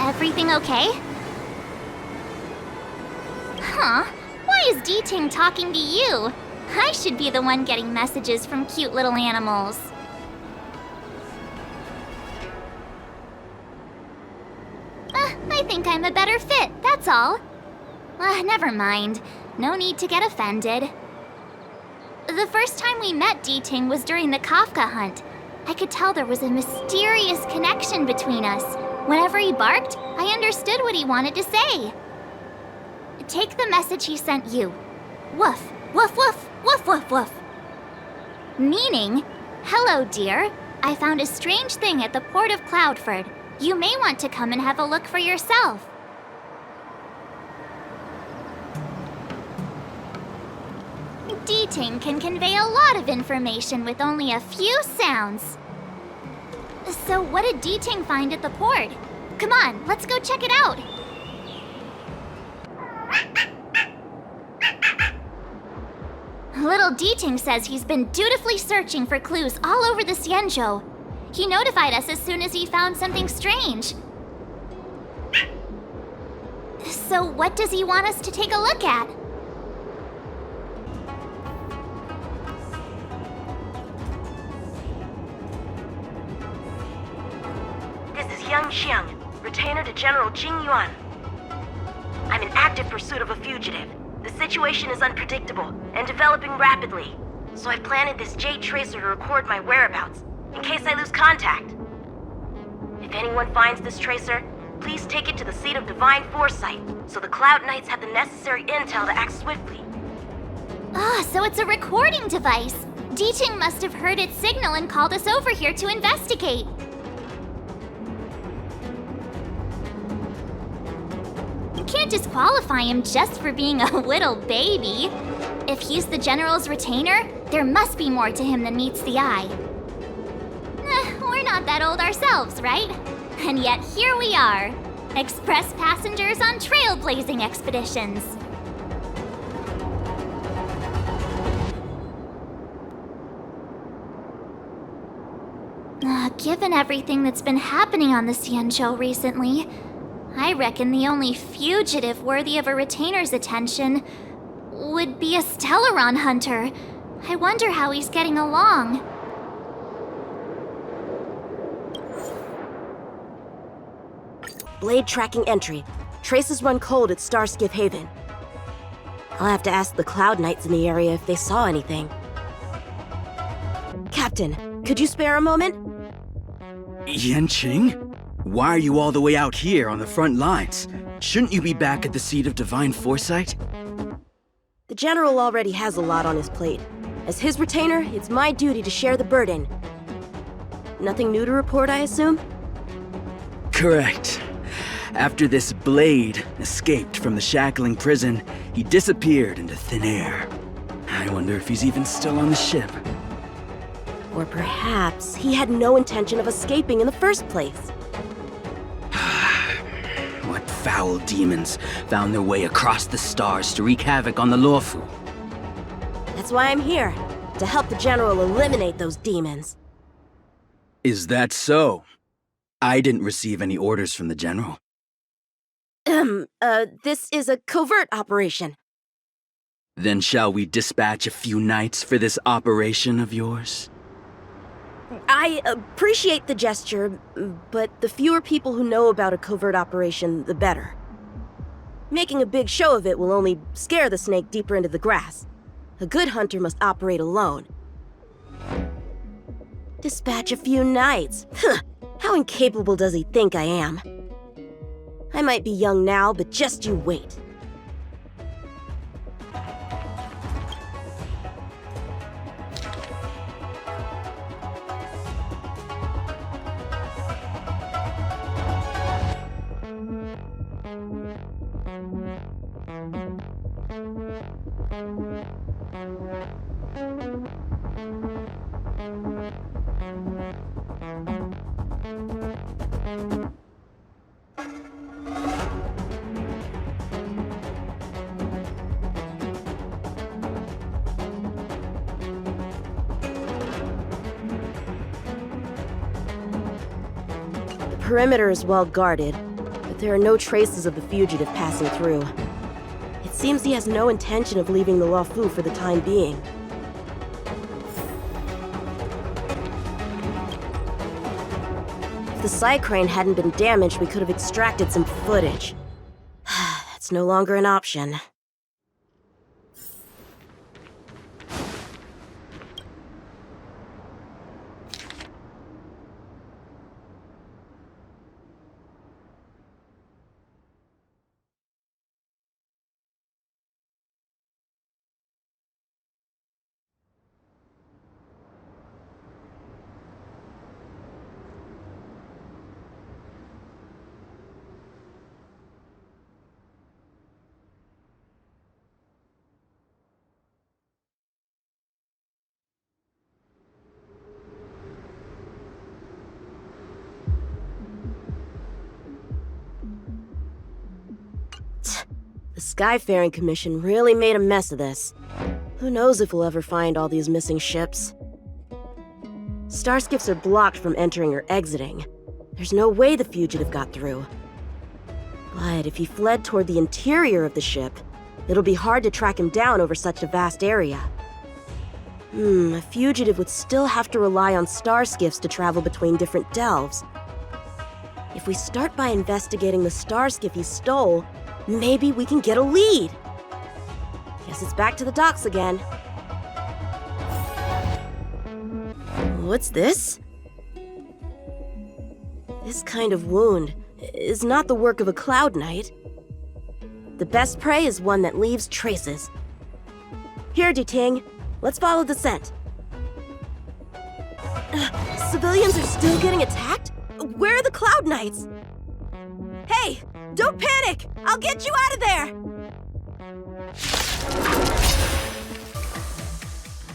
Everything okay? Huh? Why is D-Ting talking to you? I should be the one getting messages from cute little animals. I think I'm a better fit, that's all. Never mind. No need to get offended. The first time we met D-Ting was during the Kafka hunt. I could tell there was a mysterious connection between us. Whenever he barked, I understood what he wanted to say. Take the message he sent you. Woof, woof, woof, woof, woof, woof. Meaning, hello, dear. I found a strange thing at the port of Cloudford. You may want to come and have a look for yourself. D-Ting can convey a lot of information with only a few sounds. So what did D-Ting find at the port? Come on, let's go check it out. Little D-Ting says he's been dutifully searching for clues all over the Xianzhou. He notified us as soon as he found something strange. So what does he want us to take a look at? This is Yanqing, retainer to General Jing Yuan. I'm in active pursuit of a fugitive. The situation is unpredictable and developing rapidly, so I've planted this Jade Tracer to record my whereabouts, in case I lose contact. If anyone finds this tracer, please take it to the seat of Divine Foresight, so the Cloud Knights have the necessary intel to act swiftly. So it's a recording device. D-Ting must have heard its signal and called us over here to investigate. You can't disqualify him just for being a little baby. If he's the General's retainer, there must be more to him than meets the eye. We're not that old ourselves, right? And yet here we are, express passengers on trailblazing expeditions. Given everything that's been happening on the Xianzhou recently, I reckon the only fugitive worthy of a retainer's attention would be a Stellaron hunter. I wonder how he's getting along. Blade tracking entry. Traces run cold at Starskiff Haven. I'll have to ask the Cloud Knights in the area if they saw anything. Captain, could you spare a moment? Yanqing? Why are you all the way out here on the front lines? Shouldn't you be back at the seat of Divine Foresight? The General already has a lot on his plate. As his retainer, it's my duty to share the burden. Nothing new to report, I assume? Correct. After this Blade escaped from the shackling prison, he disappeared into thin air. I wonder if he's even still on the ship. Or perhaps he had no intention of escaping in the first place. What foul demons found their way across the stars to wreak havoc on the Luofu? That's why I'm here, to help the General eliminate those demons. Is that so? I didn't receive any orders from the General. This is a covert operation. Then shall we dispatch a few knights for this operation of yours? I appreciate the gesture, but the fewer people who know about a covert operation, the better. Making a big show of it will only scare the snake deeper into the grass. A good hunter must operate alone. Dispatch a few knights. How incapable does he think I am? I might be young now, but just you wait. The perimeter is well guarded. The but there are no traces of the fugitive passing through. It seems he has no intention of leaving the Luofu for the time being. If the side crane hadn't been damaged, we could have extracted some footage. That's no longer an option. The Skyfaring Commission really made a mess of this. Who knows if we'll ever find all these missing ships? Starskiffs are blocked from entering or exiting. There's no way the fugitive got through. But if he fled toward the interior of the ship, it'll be hard to track him down over such a vast area. A fugitive would still have to rely on starskiffs to travel between different delves. If we start by investigating the starskiff he stole, maybe we can get a lead. Guess it's back to the docks again. What's this? This kind of wound is not the work of a Cloud Knight. The best prey is one that leaves traces. Here, Ting, let's follow the scent. Civilians are still getting attacked? Where are the Cloud Knights? Hey, don't panic! I'll get you out of there!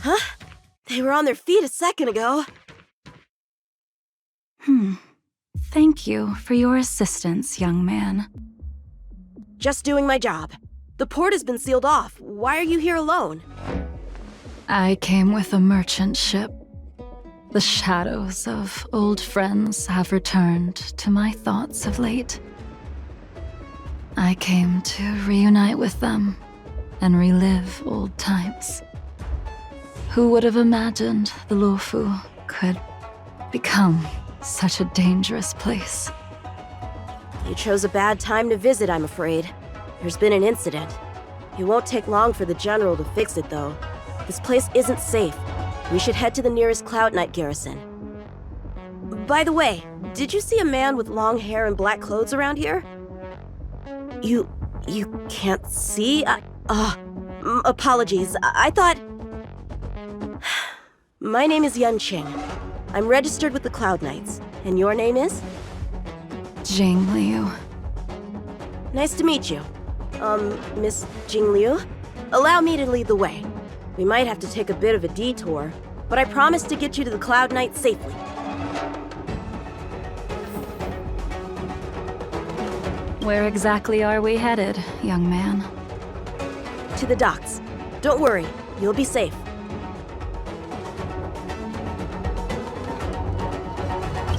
Huh? They were on their feet a second ago. Thank you for your assistance, young man. Just doing my job. The port has been sealed off. Why are you here alone? I came with a merchant ship. The shadows of old friends have returned to my thoughts of late. I came to reunite with them and relive old times. Who would have imagined the Luofu could become such a dangerous place? You chose a bad time to visit, I'm afraid. There's been an incident. It won't take long for the General to fix it, though. This place isn't safe. We should head to the nearest Cloud Knight garrison. By the way, did you see a man with long hair and black clothes around here? You can't see? Apologies. I thought... My name is Yanqing. I'm registered with the Cloud Knights. And your name is? Jing Liu. Nice to meet you. Miss Jing Liu? Allow me to lead the way. We might have to take a bit of a detour, but I promise to get you to the Cloud Knight safely. Where exactly are we headed, young man? To the docks. Don't worry, you'll be safe.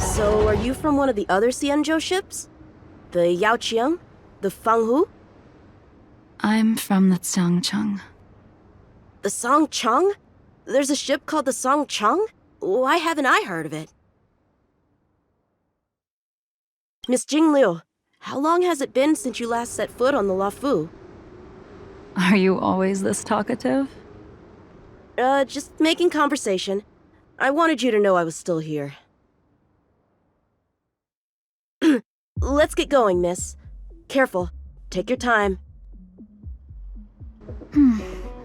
So, are you from one of the other Xianzhou ships? The Yanqing? The Fanghu? I'm from the Xiangcheng. The Songcheng? There's a ship called the Songcheng? Why haven't I heard of it? Miss Jing Liu, how long has it been since you last set foot on the Luofu? Are you always this talkative? Just making conversation. I wanted you to know I was still here. Let's get going, miss. Careful. Take your time.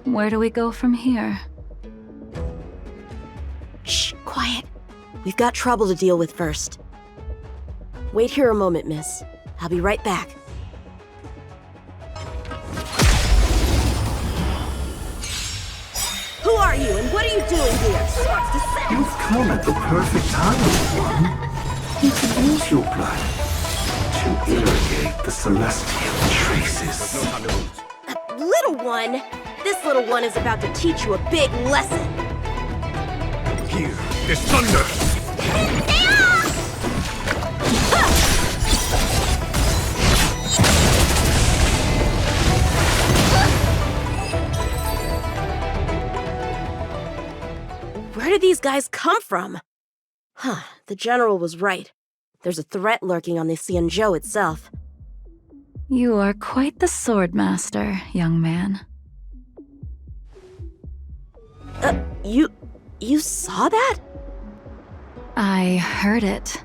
Where do we go from here? Shh, quiet. We've got trouble to deal with first. Wait here a moment, miss. I'll be right back. Who are you, and what are you doing here? Swords descend! You've come at the perfect time, little one. You can use your blood to irrigate the celestial traces. Little one? This little one is about to teach you a big lesson. Here is thunder! guys come from? Huh, the general was right. There's a threat lurking on the Xianzhou itself. You are quite the sword master, young man. You saw that? I heard it.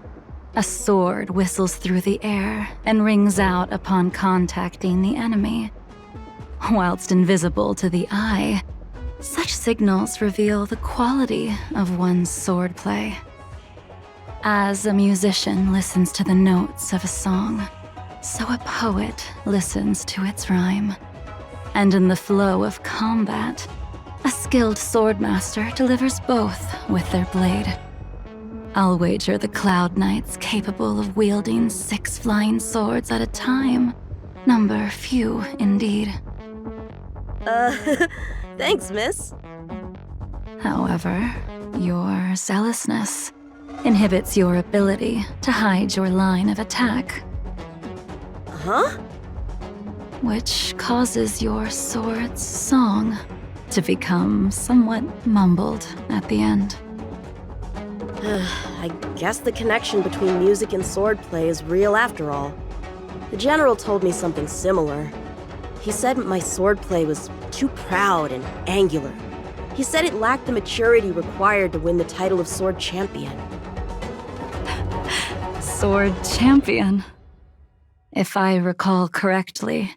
A sword whistles through the air and rings out upon contacting the enemy. Whilst invisible to the eye, such signals reveal the quality of one's swordplay. As a musician listens to the notes of a song, so a poet listens to its rhyme. And in the flow of combat, a skilled swordmaster delivers both with their blade. I'll wager the Cloud Knights capable of wielding 6 flying swords at a time number few indeed. Thanks, miss. However, your zealousness inhibits your ability to hide your line of attack, Huh? which causes your sword's song to become somewhat mumbled at the end. I guess the connection between music and swordplay is real after all. The general told me something similar. He said my swordplay was too proud and angular. He said it lacked the maturity required to win the title of sword champion. Sword champion. If I recall correctly,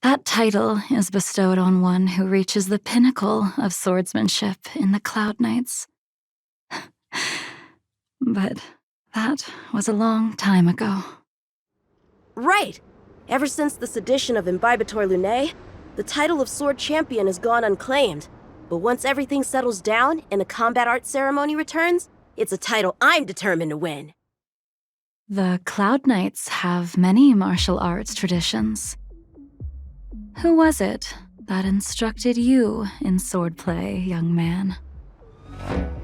that title is bestowed on one who reaches the pinnacle of swordsmanship in the Cloud Knights. But that was a long time ago. Right! Ever since the sedition of Imbibitor Lunae, the title of sword champion has gone unclaimed. But once everything settles down and the combat art ceremony returns, it's a title I'm determined to win. The Cloud Knights have many martial arts traditions. Who was it that instructed you in swordplay, young man?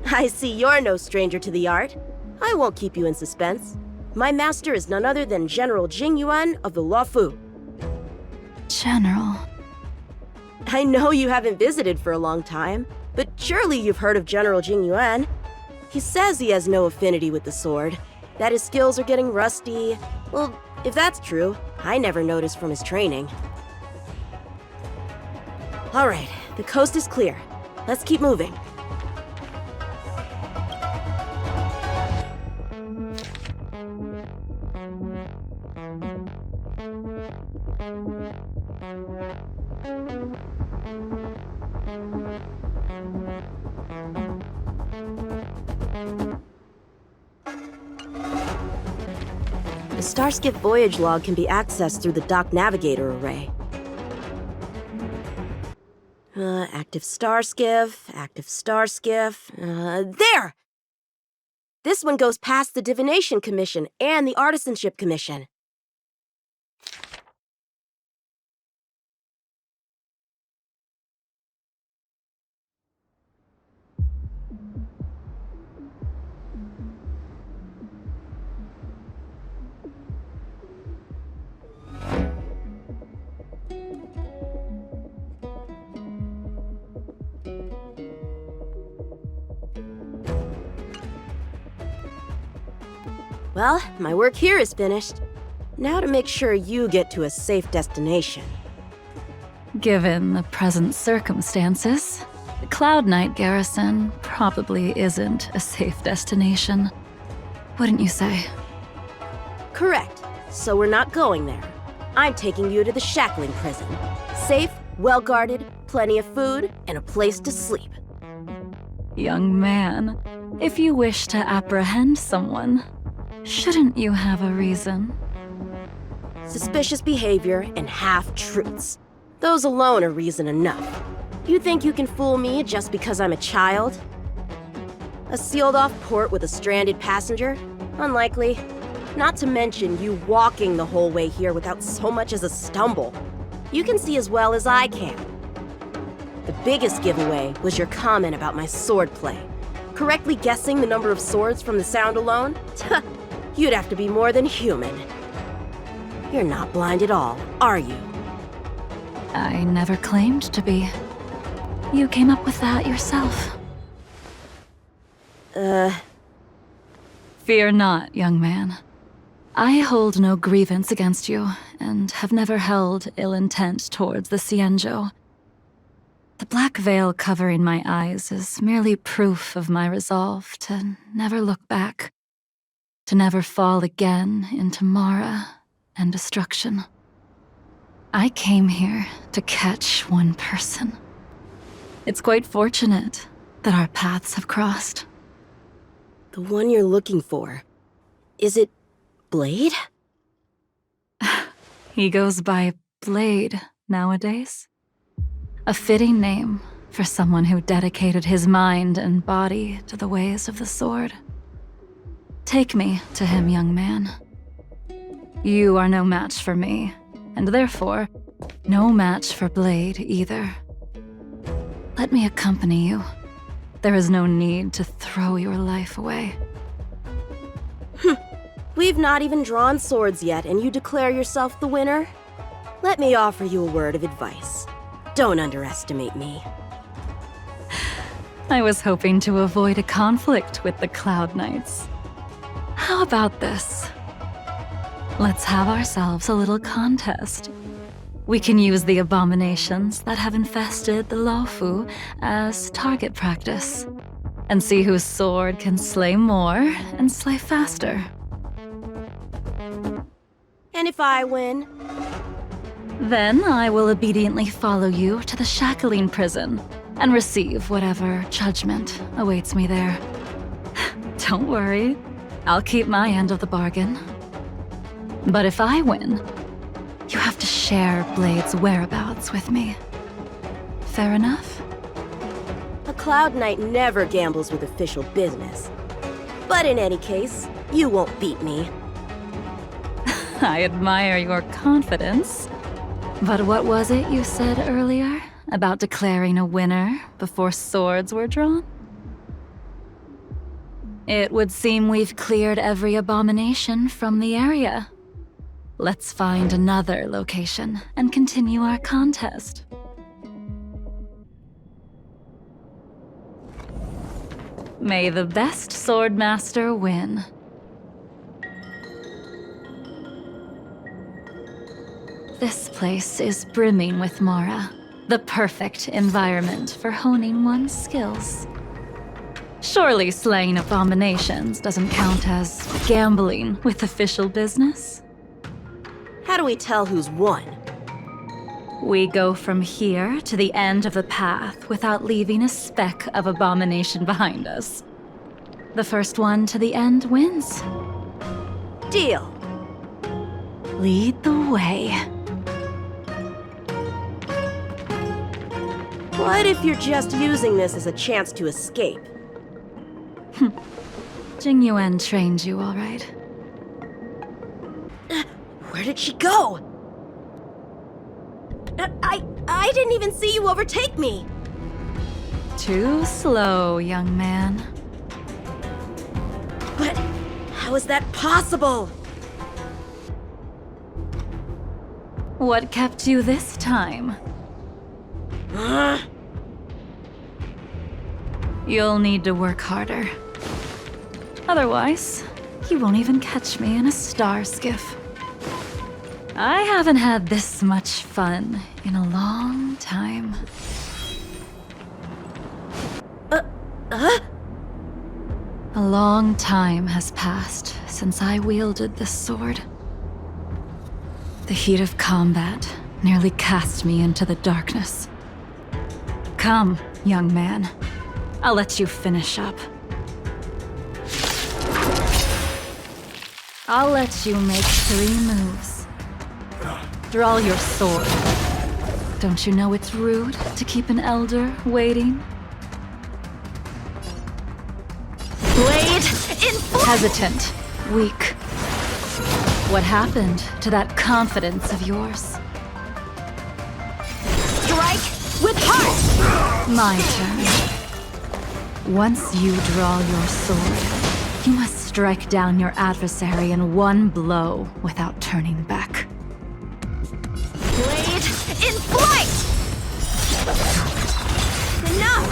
I see you're no stranger to the art. I won't keep you in suspense. My master is none other than General Jing Yuan of the Luofu. General. I know you haven't visited for a long time, but surely you've heard of General Jing Yuan. He says he has no affinity with the sword, that his skills are getting rusty. Well, if that's true, I never noticed from his training. All right, the coast is clear. Let's keep moving. The Starskiff voyage log can be accessed through the Dock Navigator array. Active Starskiff. There! This one goes past the Divination Commission and the Artisanship Commission. Well, my work here is finished. Now to make sure you get to a safe destination. Given the present circumstances, the Cloud Knight garrison probably isn't a safe destination. Wouldn't you say? Correct. So we're not going there. I'm taking you to the Shackling prison. Safe, well-guarded, plenty of food, and a place to sleep. Young man, if you wish to apprehend someone, shouldn't you have a reason? Suspicious behavior and half-truths. Those alone are reason enough. You think you can fool me just because I'm a child? A sealed-off port with a stranded passenger? Unlikely. Not to mention you walking the whole way here without so much as a stumble. You can see as well as I can. The biggest giveaway was your comment about my swordplay. Correctly guessing the number of swords from the sound alone? You'd have to be more than human. You're not blind at all, are you? I never claimed to be. You came up with that yourself. Fear not, young man. I hold no grievance against you, and have never held ill intent towards the Xianzhou. The black veil covering my eyes is merely proof of my resolve to never look back, to never fall again into Mara and destruction. I came here to catch one person. It's quite fortunate that our paths have crossed. The one you're looking for. Is it Blade? He goes by Blade nowadays. A fitting name for someone who dedicated his mind and body to the ways of the sword. Take me to him, young man. You are no match for me, and therefore, no match for Blade either. Let me accompany you. There is no need to throw your life away. We've not even drawn swords yet, and you declare yourself the winner? Let me offer you a word of advice. Don't underestimate me. I was hoping to avoid a conflict with the Cloud Knights. How about this? Let's have ourselves a little contest. We can use the abominations that have infested the Luofu as target practice, and see whose sword can slay more and slay faster. And if I win? Then I will obediently follow you to the shackling prison and receive whatever judgment awaits me there. Don't worry, I'll keep my end of the bargain. But if I win, you have to share Blade's whereabouts with me. Fair enough? A Cloud Knight never gambles with official business. But in any case, you won't beat me. I admire your confidence. But what was it you said earlier about declaring a winner before swords were drawn? It would seem we've cleared every abomination from the area. Let's find another location and continue our contest. May the best swordmaster win. This place is brimming with Mara, the perfect environment for honing one's skills. Surely slaying abominations doesn't count as gambling with official business? How do we tell who's won? We go from here to the end of the path without leaving a speck of abomination behind us. The first one to the end wins. Deal. Lead the way. What if you're just using this as a chance to escape? Jing Yuan trained you, all right. Where did she go? I didn't even see you overtake me. Too slow, young man. But how is that possible? What kept you this time? You'll need to work harder. Otherwise, you won't even catch me in a star skiff. I haven't had this much fun in a long time. A long time has passed since I wielded this sword. The heat of combat nearly cast me into the darkness. Come, young man. I'll let you finish up. I'll let you make 3 moves. Draw your sword. Don't you know it's rude to keep an elder waiting? Blade in Hesitant, weak. What happened to that confidence of yours? strike with heart! My turn. Once you draw your sword, you must strike down your adversary in one blow without turning back. Blade in flight! Enough!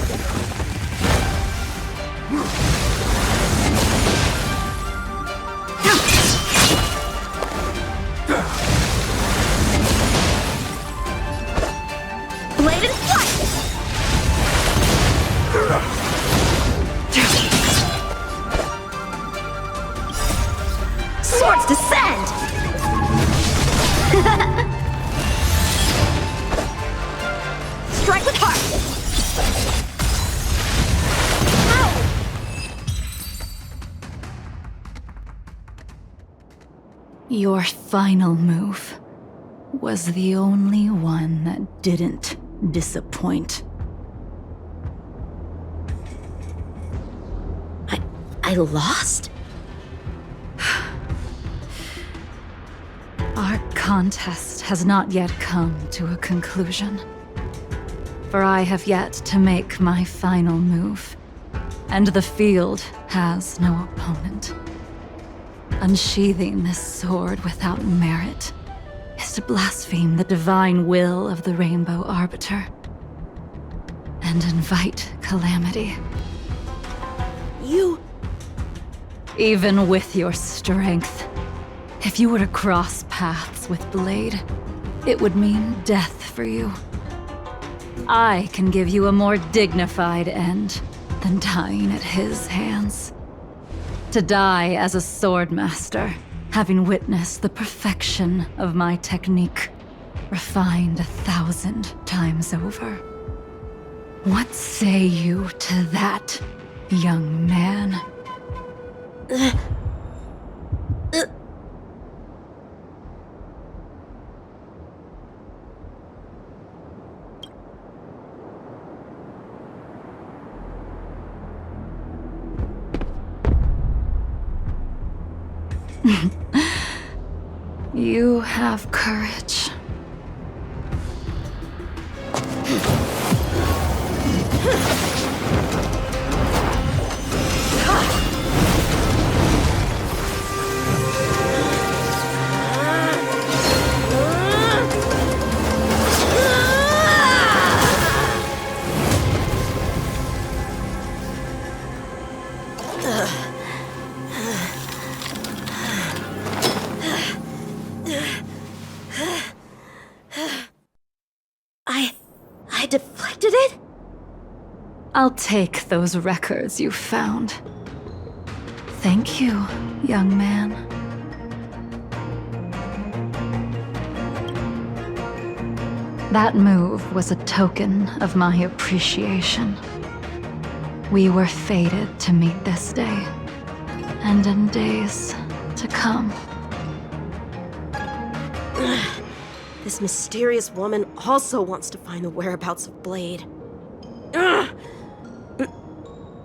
Swords descend! Strike with heart! Your final move was the only one that didn't disappoint. I lost? Our contest has not yet come to a conclusion. For I have yet to make my final move, and the field has no opponent. Unsheathing this sword without merit is to blaspheme the divine will of the Rainbow Arbiter and invite calamity. You... Even with your strength, if you were to cross paths with Blade, it would mean death for you. I can give you a more dignified end than dying at his hands. To die as a swordmaster, having witnessed the perfection of my technique, refined 1,000 times over. What say you to that, young man? You have courage. I deflected it? I'll take those records you found. Thank you, young man. That move was a token of my appreciation. We were fated to meet this day, and in days to come. This mysterious woman also wants to find the whereabouts of Blade.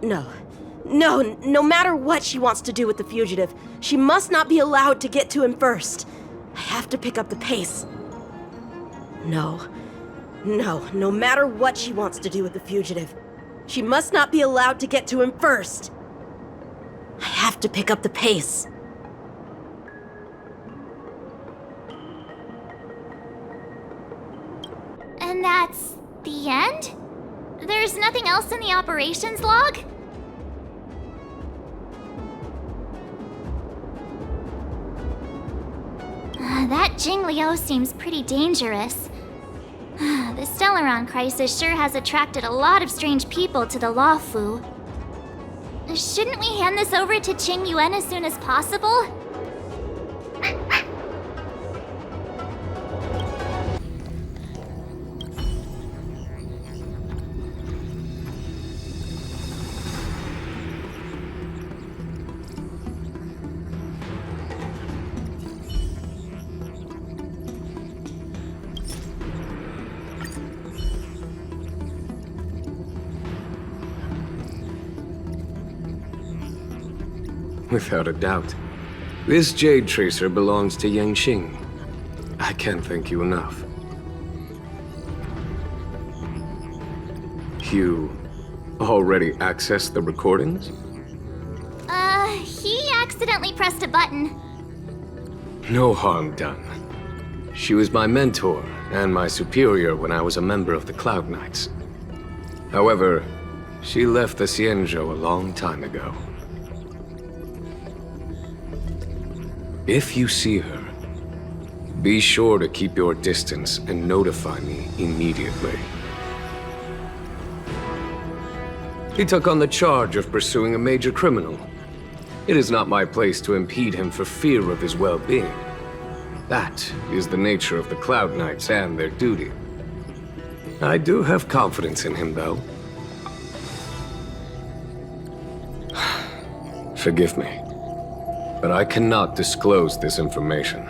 No matter what she wants to do with the fugitive, she must not be allowed to get to him first. I have to pick up the pace. No matter what she wants to do with the fugitive, she must not be allowed to get to him first. I have to pick up the pace. And that's the end? There's nothing else in the operations log? That Jing Liu seems pretty dangerous. The Stellaron crisis sure has attracted a lot of strange people to the Luofu. Shouldn't we hand this over to Qing Yuan as soon as possible? Without a doubt. This Jade Tracer belongs to Yanqing. I can't thank you enough. You already accessed the recordings? He accidentally pressed a button. No harm done. She was my mentor and my superior when I was a member of the Cloud Knights. However, she left the Xianzhou a long time ago. If you see her, be sure to keep your distance and notify me immediately. He took on the charge of pursuing a major criminal. It is not my place to impede him for fear of his well-being. That is the nature of the Cloud Knights and their duty. I do have confidence in him, though. Forgive me, but I cannot disclose this information.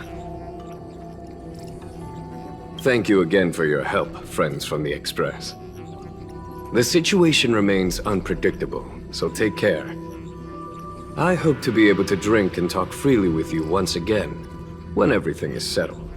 Thank you again for your help, friends from the Express. The situation remains unpredictable, so take care. I hope to be able to drink and talk freely with you once again, when everything is settled.